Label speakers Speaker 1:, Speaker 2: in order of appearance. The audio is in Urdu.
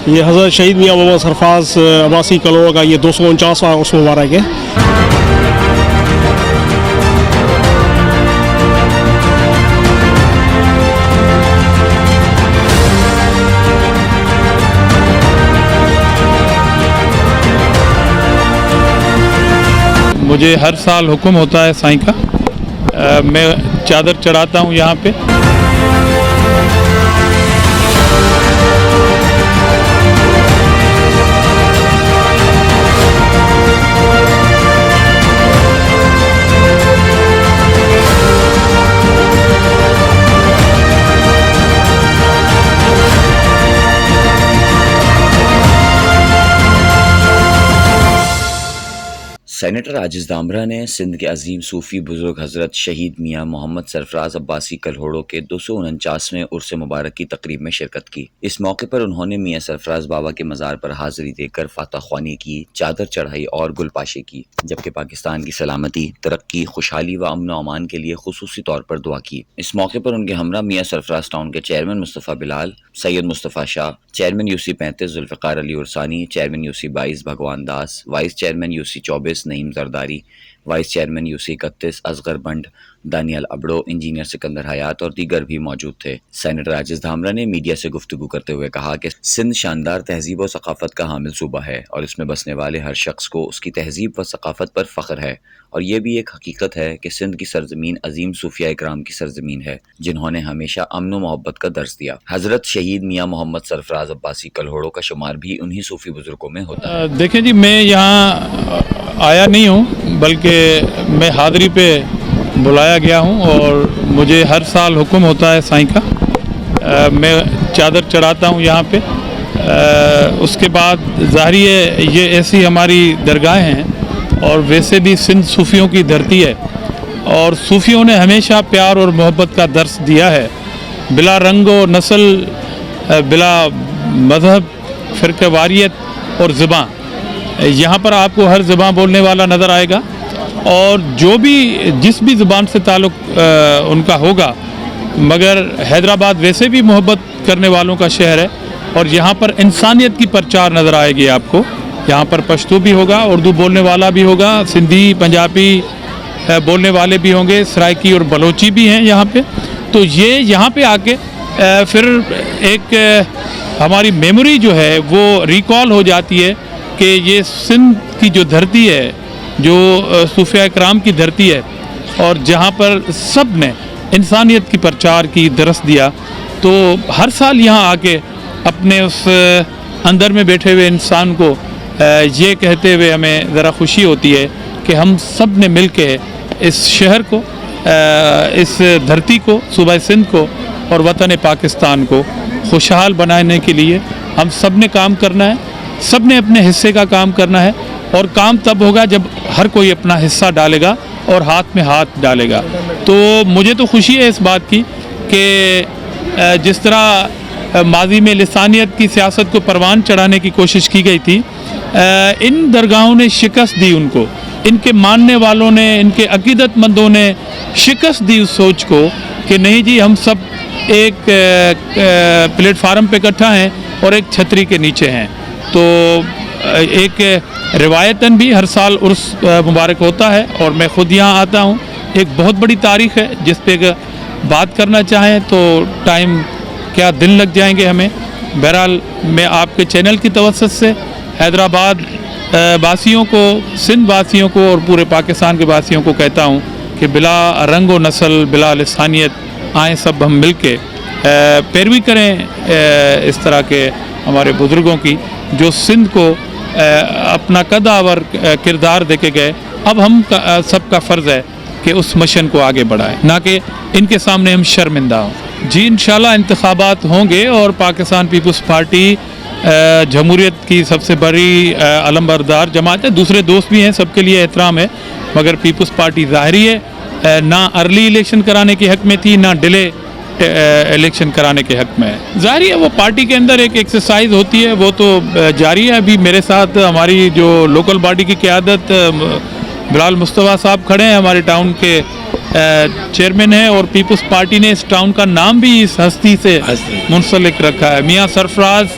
Speaker 1: یہ حضرت شہید میاں محمد سرفراز عباسی کلہوڑ کا یہ 249واں عرس مبارک ہے۔
Speaker 2: مجھے ہر سال حکم ہوتا ہے سائیں کا، میں چادر چڑھاتا ہوں یہاں پہ۔
Speaker 3: سینیٹر عاجز دامرہ نے سندھ کے عظیم صوفی بزرگ حضرت شہید میاں محمد سرفراز عباسی کلہوڑوں کے 249ویں عرس مبارک کی تقریب میں شرکت کی۔ اس موقع پر انہوں نے میاں سرفراز بابا کے مزار پر حاضری دے کر فاتح خوانی کی، چادر چڑھائی اور گل پاشے کی، جبکہ پاکستان کی سلامتی، ترقی، خوشحالی و امن و امان کے لیے خصوصی طور پر دعا کی۔ اس موقع پر ان کے ہمراہ میاں سرفراز ٹاؤن کے chairman Mustafa Bilal, Syed Mustafa Shah, chairman UC 35 Zulfiqar Ali Arsani, chairman UC 22 Bhagwan Das, vice chairman UC 24 Naeem Zardari, vice chairman UC 31 Asghar Bund, Danial Abro, engineer Sikandar Hayat اور دیگر بھی موجود تھے۔ سینیٹر عاجز دھامرہ نے میڈیا سے گفتگو کرتے ہوئے کہا کہ سندھ شاندار تہذیب و ثقافت کا حامل صوبہ ہے اور اس میں بسنے والے ہر شخص کو اس کی تہذیب و ثقافت پر فخر ہے، اور یہ بھی ایک حقیقت ہے کہ سندھ کی سرزمین عظیم صوفیاء اکرام کی سرزمین ہے جنہوں نے ہمیشہ امن و محبت کا درس دیا۔ حضرت شہید میاں محمد سرفراز عباسی کلہوڑوں کا شمار بھی انہی صوفی بزرگوں میں ہوتا ہے۔
Speaker 2: دیکھیں جی، میں یہاں آیا نہیں ہوں، بلکہ میں حاضری پہ بلایا گیا ہوں، اور مجھے ہر سال حکم ہوتا ہے سائیں کا، میں چادر چڑھاتا ہوں یہاں پہ۔ اس کے بعد ظاہری ہے یہ ایسی ہماری درگاہیں ہیں، اور ویسے بھی سندھ صوفیوں کی دھرتی ہے، اور صوفیوں نے ہمیشہ پیار اور محبت کا درس دیا ہے، بلا رنگ و نسل، بلا مذہب، فرقہ واریت اور زبان۔ یہاں پر آپ کو ہر زبان بولنے والا نظر آئے گا، اور جو بھی جس بھی زبان سے تعلق ان کا ہوگا، مگر حیدرآباد ویسے بھی محبت کرنے والوں کا شہر ہے، اور یہاں پر انسانیت کی پرچار نظر آئے گی آپ کو۔ یہاں پر پشتو بھی ہوگا، اردو بولنے والا بھی ہوگا، سندھی پنجابی بولنے والے بھی ہوں گے، سرائکی اور بلوچی بھی ہیں یہاں پہ۔ تو یہ یہاں پہ آ کے پھر ایک ہماری میموری جو ہے وہ ریکال ہو جاتی ہے کہ یہ سندھ کی جو دھرتی ہے، جو صوفیاء اکرام کی دھرتی ہے، اور جہاں پر سب نے انسانیت کی پرچار کی، درس دیا۔ تو ہر سال یہاں آ کے اپنے اس اندر میں بیٹھے ہوئے انسان کو یہ کہتے ہوئے ہمیں ذرا خوشی ہوتی ہے کہ ہم سب نے مل کے اس شہر کو، اس دھرتی کو، صوبہ سندھ کو اور وطن پاکستان کو خوشحال بنانے کے لیے ہم سب نے کام کرنا ہے، سب نے اپنے حصے کا کام کرنا ہے، اور کام تب ہوگا جب ہر کوئی اپنا حصہ ڈالے گا اور ہاتھ میں ہاتھ ڈالے گا۔ تو مجھے تو خوشی ہے اس بات کی کہ جس طرح ماضی میں لسانیت کی سیاست کو پروان چڑھانے کی کوشش کی گئی تھی، ان درگاہوں نے شکست دی ان کو، ان کے ماننے والوں نے، ان کے عقیدت مندوں نے شکست دی اس سوچ کو کہ نہیں جی، ہم سب ایک پلیٹ فارم پہ اکٹھا ہیں اور ایک چھتری کے نیچے ہیں۔ تو ایک روایتاً بھی ہر سال عرس مبارک ہوتا ہے، اور میں خود یہاں آتا ہوں۔ ایک بہت بڑی تاریخ ہے جس پہ بات کرنا چاہیں تو ٹائم کیا دن لگ جائیں گے ہمیں۔ بہرحال میں آپ کے چینل کی توسط سے حیدرآباد واسیوں کو، سندھ واسیوں کو اور پورے پاکستان کے واسیوں کو کہتا ہوں کہ بلا رنگ و نسل، بلا لسانیت آئیں سب ہم مل کے پیروی کریں اس طرح کے ہمارے بزرگوں کی، جو سندھ کو اپنا قدآور کردار دے کے گئے۔ اب ہم سب کا فرض ہے کہ اس مشن کو آگے بڑھائیں، نہ کہ ان کے سامنے ہم شرمندہ ہوں۔ جی انشاءاللہ انتخابات ہوں گے، اور پاکستان پیپلز پارٹی جمہوریت کی سب سے بڑی علم بردار جماعت ہے۔ دوسرے دوست بھی ہیں، سب کے لیے احترام ہے، مگر پیپلز پارٹی ظاہری ہے نہ ارلی الیکشن کرانے کے حق میں تھی، نہ ڈیلے الیکشن کرانے کے حق میں ہے۔ ظاہری ہے وہ پارٹی کے اندر ایک ایکسرسائز ہوتی ہے، وہ تو جاری ہے۔ ابھی میرے ساتھ ہماری جو لوکل باڈی کی قیادت بلال مصطفیٰ صاحب کھڑے ہیں، ہمارے ٹاؤن کے چیئرمین ہیں، اور پیپلز پارٹی نے اس ٹاؤن کا نام بھی اس ہستی سے منسلک رکھا ہے۔ میاں سرفراز